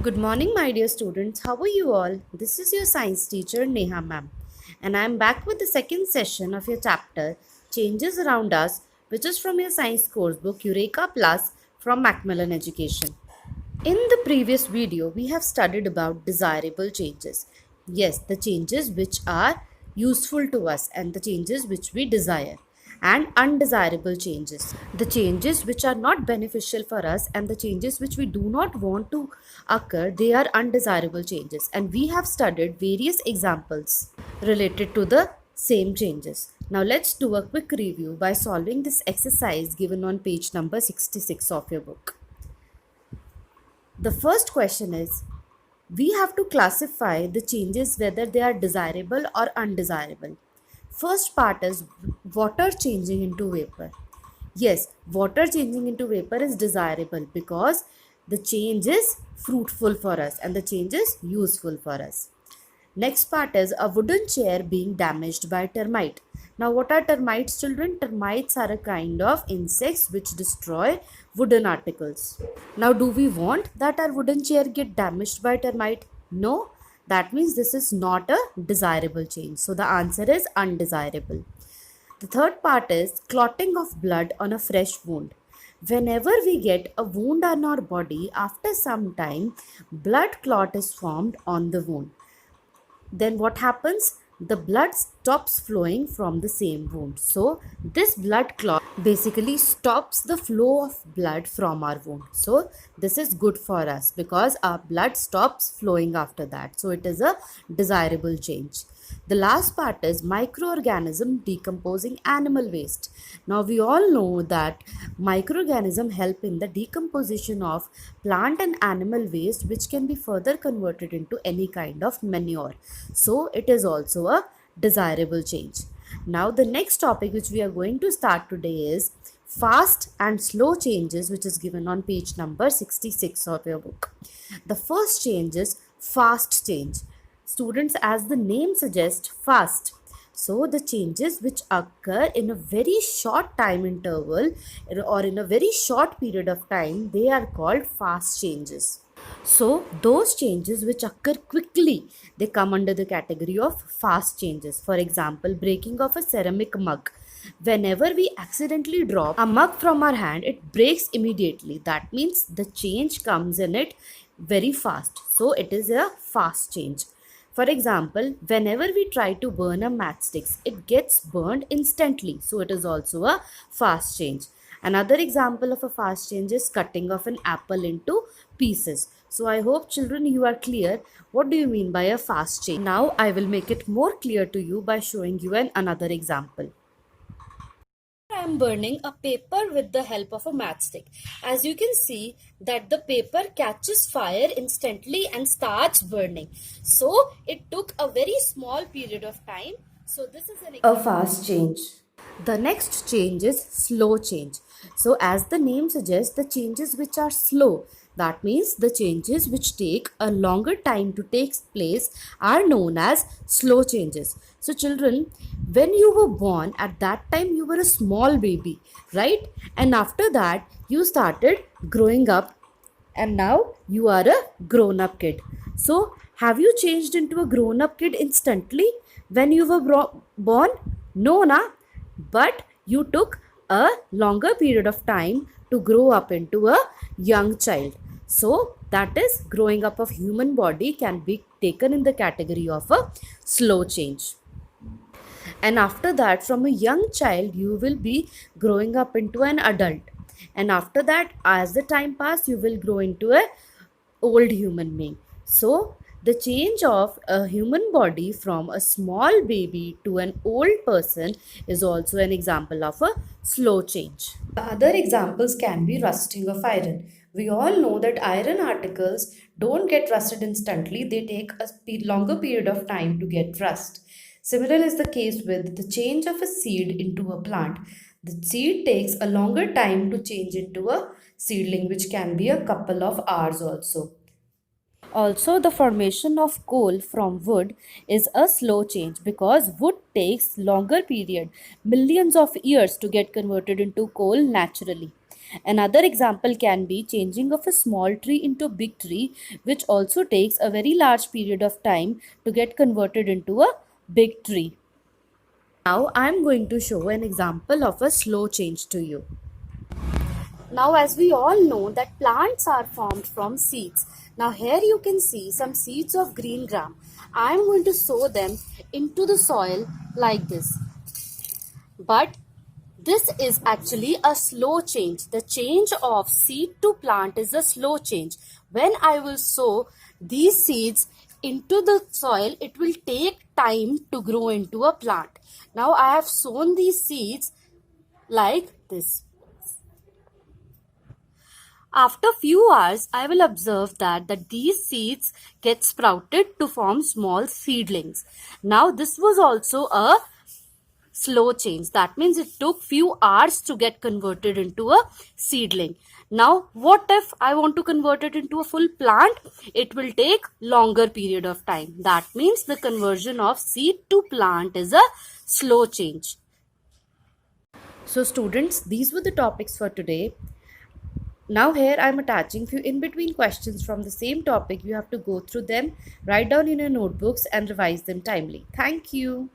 Good morning, my dear students. How are you all? This is your science teacher, Neha ma'am, and I am back with the second session of your chapter, Changes Around Us, which is from your science course book, Eureka Plus from Macmillan Education. In the previous video, we have studied about desirable changes. Yes, the changes which are useful to us and the changes which we desire, and undesirable changes. The changes which are not beneficial for us and the changes which we do not want to occur, they are undesirable changes. And we have studied various examples related to the same changes. Now let's do a quick review by solving this exercise given on page number 66 of your book. The first question is, we have to classify the changes whether they are desirable or undesirable. First part is water changing into vapor. Yes, water changing into vapor is desirable because the change is fruitful for us and the change is useful for us. Next part is a wooden chair being damaged by termite. Now, what are termites, children? Termites are a kind of insects which destroy wooden articles. Now, do we want that our wooden chair get damaged by termite? No, that means this is not a desirable change. So, the answer is undesirable. The third part is clotting of blood on a fresh wound. Whenever we get a wound on our body, after some time, blood clot is formed on the wound. Then what happens? The blood stops flowing from the same wound. So this blood clot basically stops the flow of blood from our wound. So this is good for us because our blood stops flowing after that. So it is a desirable change. The last part is microorganism decomposing animal waste. Now we all know that microorganism help in the decomposition of plant and animal waste, which can be further converted into any kind of manure. So it is also a desirable change. Now the next topic which we are going to start today is fast and slow changes, which is given on page number 66 of your book. The first change is fast change. Students, as the name suggests, fast. So the changes which occur in a very short time interval or in a very short period of time, they are called fast changes. So those changes which occur quickly, they come under the category of fast changes. For example, breaking of a ceramic mug. Whenever we accidentally drop a mug from our hand, it breaks immediately. That means the change comes in it very fast. So it is a fast change. For example, whenever we try to burn a matchsticks, it gets burned instantly. So it is also a fast change. Another example of a fast change is cutting of an apple into pieces. So I hope children you are clear. What do you mean by a fast change? Now I will make it more clear to you by showing you another example. I am burning a paper with the help of a matchstick. As you can see that the paper catches fire instantly and starts burning. So it took a very small period of time. So this is a fast change. The next change is slow change. So as the name suggests, the changes which are slow, that means the changes which take a longer time to take place are known as slow changes. So children, when you were born, at that time you were a small baby, right? And after that you started growing up and now you are a grown up kid. So have you changed into a grown up kid instantly when you were born? No, na? But you took a longer period of time to grow up into a young child. So that is growing up of human body can be taken in the category of a slow change. And after that, from a young child you will be growing up into an adult, and after that, as the time pass, you will grow into a old human being. So the change of a human body from a small baby to an old person is also an example of a slow change. The other examples can be rusting of iron. We all know that iron articles don't get rusted instantly, they take a longer period of time to get rust. Similar is the case with the change of a seed into a plant. The seed takes a longer time to change into a seedling, which can be a couple of hours also. Also, the formation of coal from wood is a slow change because wood takes longer period, millions of years to get converted into coal naturally. Another example can be changing of a small tree into a big tree, which also takes a very large period of time to get converted into a big tree. Now I am going to show an example of a slow change to you. Now, as we all know that plants are formed from seeds. Now here you can see some seeds of green gram. I am going to sow them into the soil like this. But this is actually a slow change. The change of seed to plant is a slow change. When I will sow these seeds into the soil, it will take time to grow into a plant. Now I have sown these seeds like this. After few hours, I will observe that these seeds get sprouted to form small seedlings. Now this was also a slow change. That means it took few hours to get converted into a seedling. Now what if I want to convert it into a full plant? It will take longer period of time. That means the conversion of seed to plant is a slow change. So students, these were the topics for today. Now here I am attaching few in between questions from the same topic. You have to go through them, write down in your notebooks and revise them timely. Thank you.